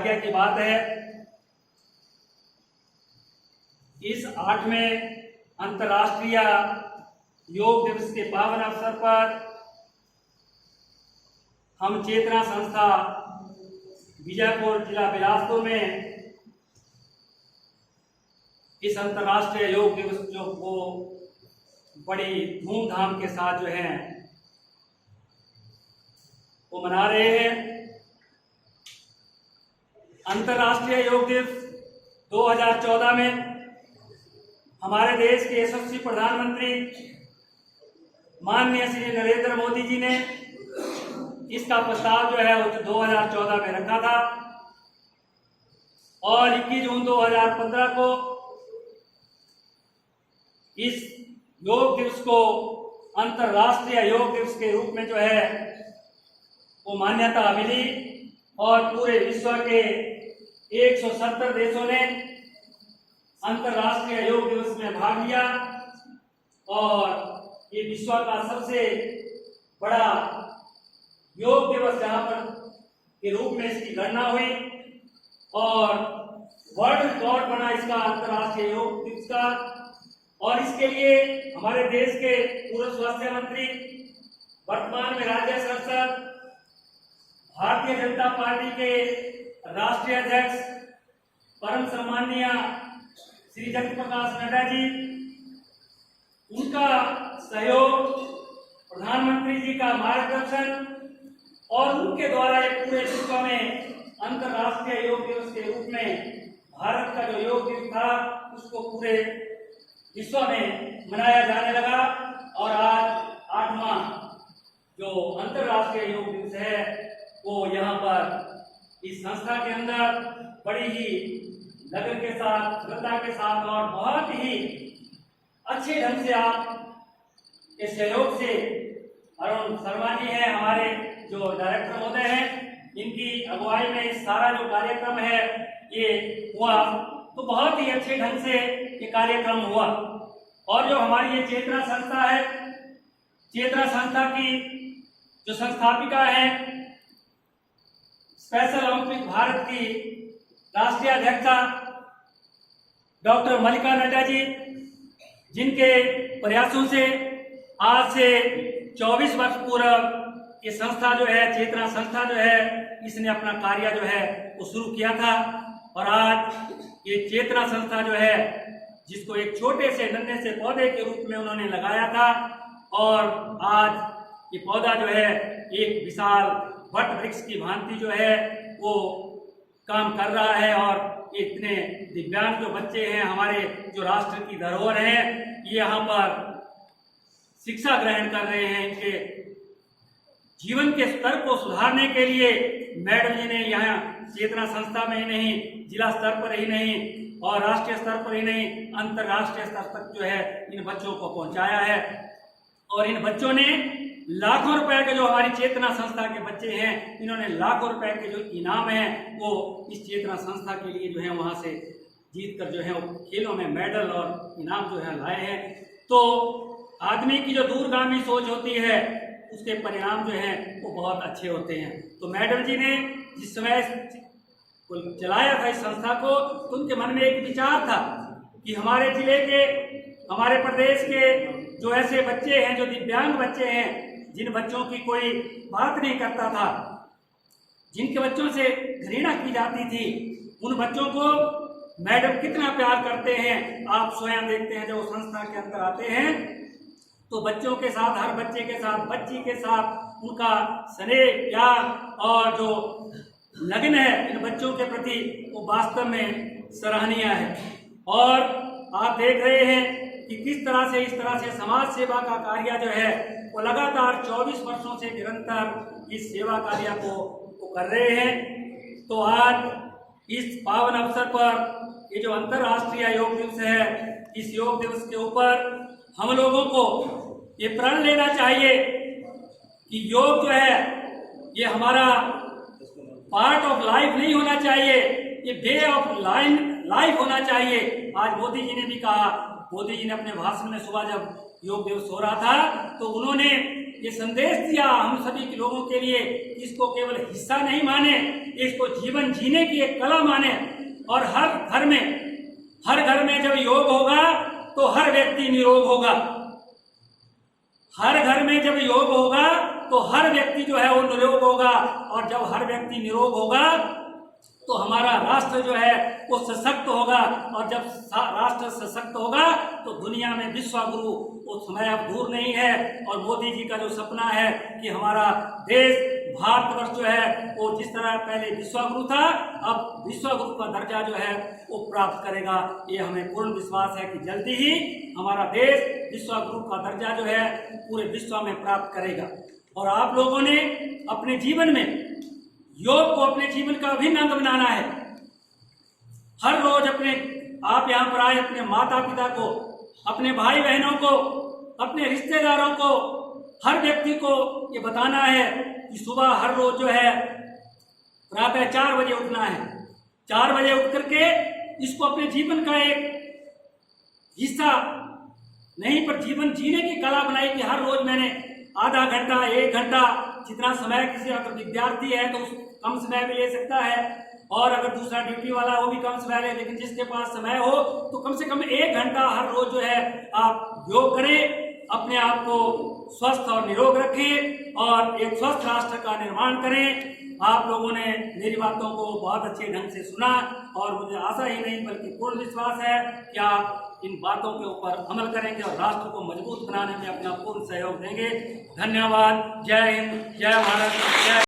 सौभाग्य की बात है इस 8वें अंतर्राष्ट्रीय योग दिवस के पावन अवसर पर हम चेतना संस्था बीजापुर जिला बिलासपुर में इस अंतर्राष्ट्रीय योग दिवस जो को बड़ी धूमधाम के साथ जो है वो मना रहे हैं। अंतर्राष्ट्रीय योग दिवस 2014 में हमारे देश के यशस्वी प्रधानमंत्री माननीय श्री नरेंद्र मोदी जी ने इसका प्रस्ताव जो है वो 2014 में रखा था और 21 जून 2015 को इस योग दिवस को अंतर्राष्ट्रीय योग दिवस के रूप में जो है वो मान्यता मिली और पूरे विश्व के 170 देशों ने अंतर्राष्ट्रीय योग दिवस में भाग लिया और ये विश्व का सबसे बड़ा योग दिवस जहां पर के रूप में इसकी गणना हुई और वर्ल्ड रिकॉर्ड बना इसका अंतर्राष्ट्रीय योग दिवस का। और इसके लिए हमारे देश के पूर्व स्वास्थ्य मंत्री, वर्तमान में राज्य सांसद, भारतीय जनता पार्टी के राष्ट्रीय अध्यक्ष परम सम्माननीय श्री जगत प्रकाश नड्डा जी, उनका सहयोग, प्रधानमंत्री जी का मार्गदर्शन और उनके द्वारा एक पूरे विश्व में अंतर्राष्ट्रीय योग दिवस के रूप में भारत का जो योग दिवस था उसको पूरे विश्व में मनाया जाने लगा। और आज 8वां जो अंतर्राष्ट्रीय योग दिवस है वो यहाँ पर इस संस्था के अंदर बड़ी ही लगन के साथ, श्रद्धा के साथ और बहुत ही अच्छे ढंग से आप के सहयोग से अरुण शर्मा जी हैं हमारे जो डायरेक्टर महोदय हैं, इनकी अगुवाई में इस सारा जो कार्यक्रम है ये हुआ तो बहुत ही अच्छे ढंग से ये कार्यक्रम हुआ। और जो हमारी ये चेतना संस्था है, चेतना संस्था की जो संस्थापिका है स्पेशल ओलंपिक भारत की राष्ट्रीय अध्यक्षा डॉक्टर मल्लिका नड्डा जी, जिनके प्रयासों से आज से 24 वर्ष पूर्व ये संस्था जो है, चेतना संस्था जो है, इसने अपना कार्य जो है वो शुरू किया था। और आज ये चेतना संस्था जो है जिसको एक छोटे से नन्हे से पौधे के रूप में उन्होंने लगाया था और आज ये पौधा जो है एक विशाल वट वृक्ष की भांति जो है वो काम कर रहा है। और इतने दिव्यांग जो बच्चे हैं हमारे, जो राष्ट्र की धरोहर है, ये यहाँ पर शिक्षा ग्रहण कर रहे हैं। इनके जीवन के स्तर को सुधारने के लिए मैडम जी ने यहाँ चेतना संस्था में ही नहीं, जिला स्तर पर ही नहीं और राष्ट्रीय स्तर पर ही नहीं, अंतर्राष्ट्रीय स्तर तक जो है इन बच्चों को पहुंचाया है। और इन बच्चों ने लाखों रुपए के, जो हमारी चेतना संस्था के बच्चे हैं, इन्होंने लाखों रुपए के जो इनाम है वो इस चेतना संस्था के लिए जो है वहां से जीत कर जो है वो खेलों में मेडल और इनाम जो है लाए हैं। तो आदमी की जो दूरगामी सोच होती है उसके परिणाम जो हैं वो बहुत अच्छे होते हैं। तो मैडम जी ने जिस समय चलाया था इस संस्था को तो उनके मन में एक विचार था कि हमारे जिले के, हमारे प्रदेश के जो ऐसे बच्चे हैं, जो दिव्यांग बच्चे हैं, जिन बच्चों की कोई बात नहीं करता था, जिनके बच्चों से घृणा की जाती थी, उन बच्चों को मैडम कितना प्यार करते हैं आप स्वयं देखते हैं। जब संस्था के अंदर आते हैं तो बच्चों के साथ, हर बच्चे के साथ, बच्ची के साथ उनका स्नेह, प्यार और जो लगन है इन बच्चों के प्रति वो वास्तव में सराहनीय है। और आप देख रहे हैं कि किस तरह से, इस तरह से समाज सेवा का कार्य जो है वो लगातार 24 वर्षों से निरंतर इस सेवा कार्य को कर रहे हैं। तो आज इस पावन अवसर पर ये जो अंतर्राष्ट्रीय योग दिवस है, इस योग दिवस के ऊपर हम लोगों को ये प्रण लेना चाहिए कि योग जो है ये हमारा पार्ट ऑफ लाइफ नहीं होना चाहिए, ये वे ऑफ लाइफ होना चाहिए। आज मोदी जी ने भी कहा, मोदी जी ने अपने भाषण में सुबह जब योग दिवस हो रहा था, तो उन्होंने ये संदेश दिया हम सभी के लोगों के लिए, इसको केवल हिस्सा नहीं माने, इसको जीवन जीने की एक कला माने। और हर घर में जब योग होगा तो हर व्यक्ति निरोग होगा। हर घर में जब योग होगा तो हर व्यक्ति जो है वो निरोग होगा, और जब हर व्यक्ति निरोग होगा तो हमारा राष्ट्र जो है वो सशक्त होगा, और जब राष्ट्र सशक्त होगा तो दुनिया में विश्वगुरु वो समय अब दूर नहीं है। और मोदी जी का जो सपना है कि हमारा देश भारतवर्ष जो है वो जिस तरह पहले विश्वगुरु था, अब विश्वगुरु का दर्जा जो है वो प्राप्त करेगा। ये हमें पूर्ण विश्वास है कि जल्दी ही हमारा देश विश्वगुरु का दर्जा जो है पूरे विश्व में प्राप्त करेगा। और आप लोगों ने अपने जीवन में योग को अपने जीवन का अभिन्न अंग बनाना है। हर रोज आप यहाँ पर आए, अपने माता पिता को, अपने भाई बहनों को, अपने रिश्तेदारों को, हर व्यक्ति को ये बताना है कि सुबह हर रोज जो है प्रातः 4 बजे उठना है। 4 बजे उठ करके इसको अपने जीवन का एक हिस्सा नहीं पर जीवन जीने की कला बनाई कि हर रोज मैंने आधा घंटा 1 घंटा जितना समय, किसी अगर विद्यार्थी है तो कम समय भी ले सकता है, और अगर दूसरा ड्यूटी वाला वो भी कम समय ले, लेकिन जिसके पास समय हो तो कम से कम 1 घंटा हर रोज जो है आप योग करें, अपने आप को स्वस्थ और निरोग रखें और एक स्वस्थ राष्ट्र का निर्माण करें। आप लोगों ने मेरी बातों को बहुत अच्छे ढंग से सुना, और मुझे आशा ही नहीं बल्कि पूर्ण विश्वास है कि आप इन बातों के ऊपर अमल करेंगे और राष्ट्र को मजबूत बनाने में अपना पूर्ण सहयोग देंगे। धन्यवाद। जय हिंद, जय भारत, जय